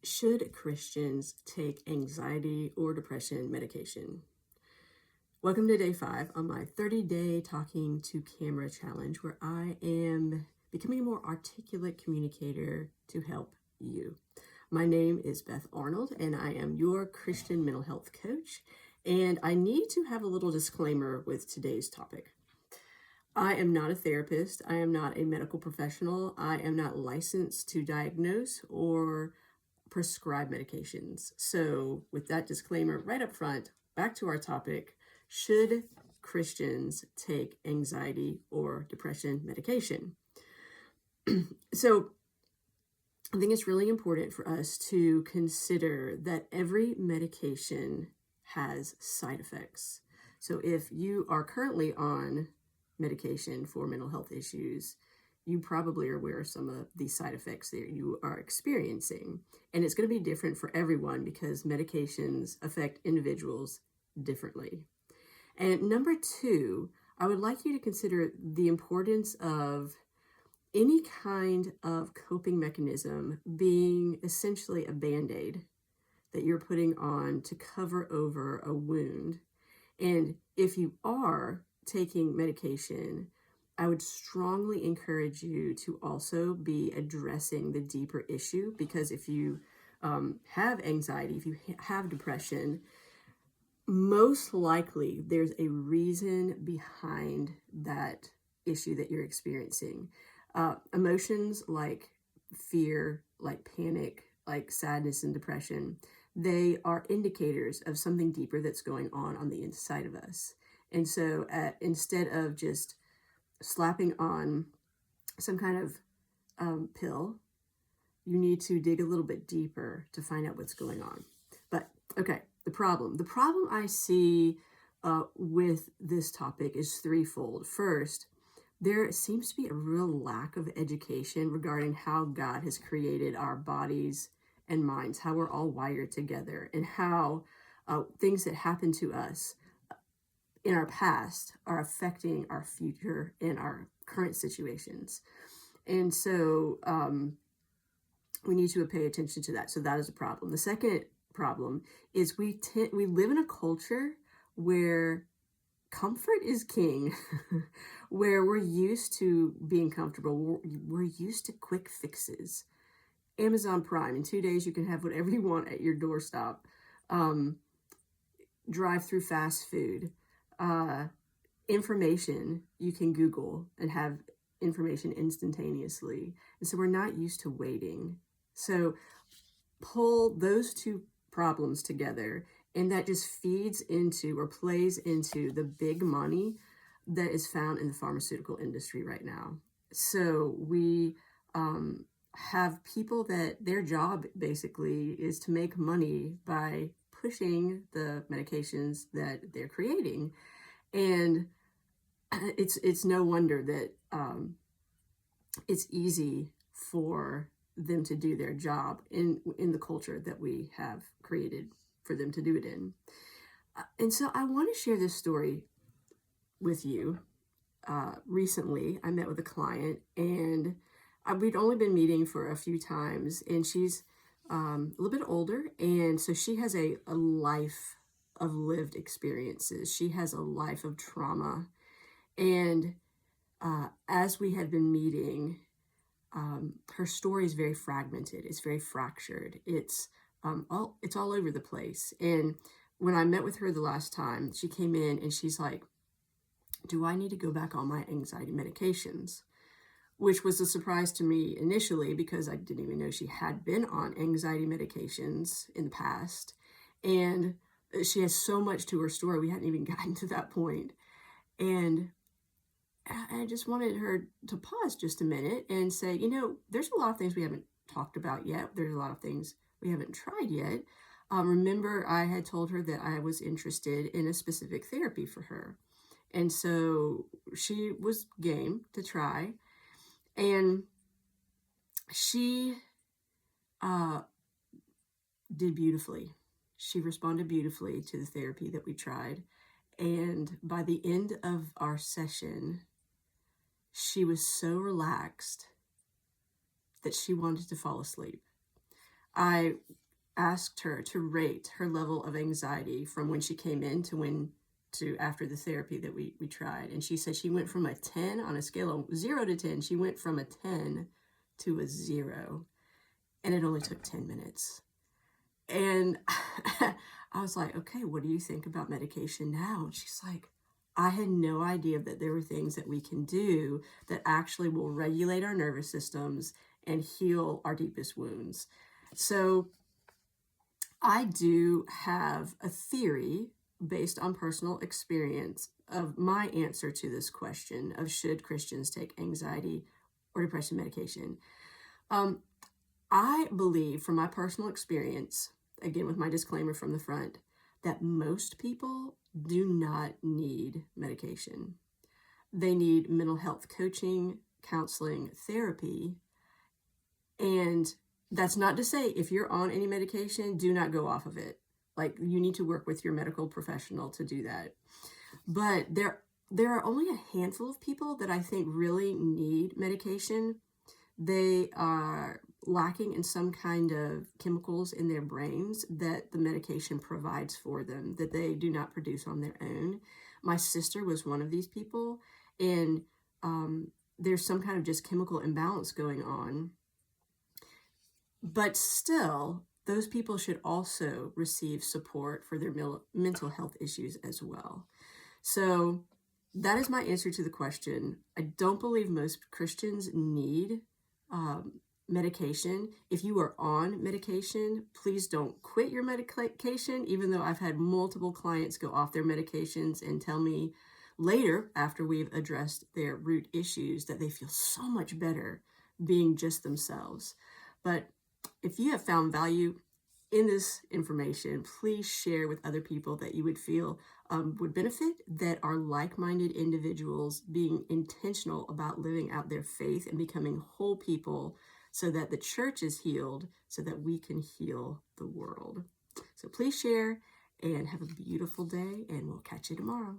Should Christians take anxiety or depression medication? Welcome to day 5 on my 30-day talking to camera challenge, where I am becoming a more articulate communicator to help you. My name is Beth Arnold, and I am your Christian mental health coach. And I need to have a little disclaimer with today's topic. I am not a therapist. I am not a medical professional. I am not licensed to diagnose or prescribe medications. So with that disclaimer right up front, back to our topic: should Christians take anxiety or depression medication? So I think it's really important for us to consider that every medication has side effects. So if you are currently on medication for mental health issues, you probably are aware of some of the side effects that you are experiencing. And it's going to be different for everyone because medications affect individuals differently. And number 2, I would like you to consider the importance of any kind of coping mechanism being essentially a Band-Aid that you're putting on to cover over a wound. And if you are taking medication, I would strongly encourage you to also be addressing the deeper issue, because if you have anxiety, if you have depression, most likely there's a reason behind that issue that you're experiencing. Emotions like fear, like panic, like sadness and depression, they are indicators of something deeper that's going on the inside of us. And so instead of just slapping on some kind of pill, you need to dig a little bit deeper to find out what's going on. But okay, the problem I see with this topic is threefold. First, there seems to be a real lack of education regarding how God has created our bodies and minds, how we're all wired together, and how things that happen to us in our past are affecting our future and our current situations. And so we need to pay attention to that. So that is a problem. The second problem is we live in a culture where comfort is king, where we're used to being comfortable. We're used to quick fixes. Amazon Prime, in 2 days you can have whatever you want at your doorstep. Drive-through fast food. Information you can Google and have information instantaneously. And so we're not used to waiting. So pull those two problems together, and that just feeds into or plays into the big money that is found in the pharmaceutical industry right now. So we have people that their job basically is to make money by pushing the medications that they're creating. And it's no wonder that it's easy for them to do their job in the culture that we have created for them to do it in. And so I want to share this story with you. Recently, I met with a client, and we'd only been meeting for a few times, and she's a little bit older, and so she has a life of lived experiences. She has a life of trauma. And as we had been meeting, her story is very fragmented. It's very fractured. It's all over the place. And when I met with her the last time, she came in and she's like, do I need to go back on my anxiety medications? Which was a surprise to me initially, because I didn't even know she had been on anxiety medications in the past. And she has so much to her story. We hadn't even gotten to that point. And I just wanted her to pause just a minute and say, there's a lot of things we haven't talked about yet. There's a lot of things we haven't tried yet. Remember, I had told her that I was interested in a specific therapy for her. And so she was game to try. And she did beautifully. She responded beautifully to the therapy that we tried. And by the end of our session, she was so relaxed that she wanted to fall asleep. I asked her to rate her level of anxiety from when she came in to after the therapy that we tried. And she said she went from a 10 on a scale of 0 to 10. She went from a 10 to a 0. And it only took 10 minutes. And I was like, okay, what do you think about medication now? And she's like, I had no idea that there were things that we can do that actually will regulate our nervous systems and heal our deepest wounds. So I do have a theory based on personal experience of my answer to this question of should Christians take anxiety or depression medication. I believe from my personal experience, again with my disclaimer from the front, that most people do not need medication. They need mental health coaching, counseling, therapy, and that's not to say if you're on any medication, do not go off of it. Like, you need to work with your medical professional to do that. But there are only a handful of people that I think really need medication. They are lacking in some kind of chemicals in their brains that the medication provides for them, that they do not produce on their own. My sister was one of these people, and there's some kind of just chemical imbalance going on. But still, those people should also receive support for their mental health issues as well. So that is my answer to the question. I don't believe most Christians need medication. If you are on medication, please don't quit your medication, even though I've had multiple clients go off their medications and tell me later, after we've addressed their root issues, that they feel so much better being just themselves. But if you have found value in this information, please share with other people that you would feel would benefit, that are like-minded individuals being intentional about living out their faith and becoming whole people, so that the church is healed, so that we can heal the world. So please share and have a beautiful day, and we'll catch you tomorrow.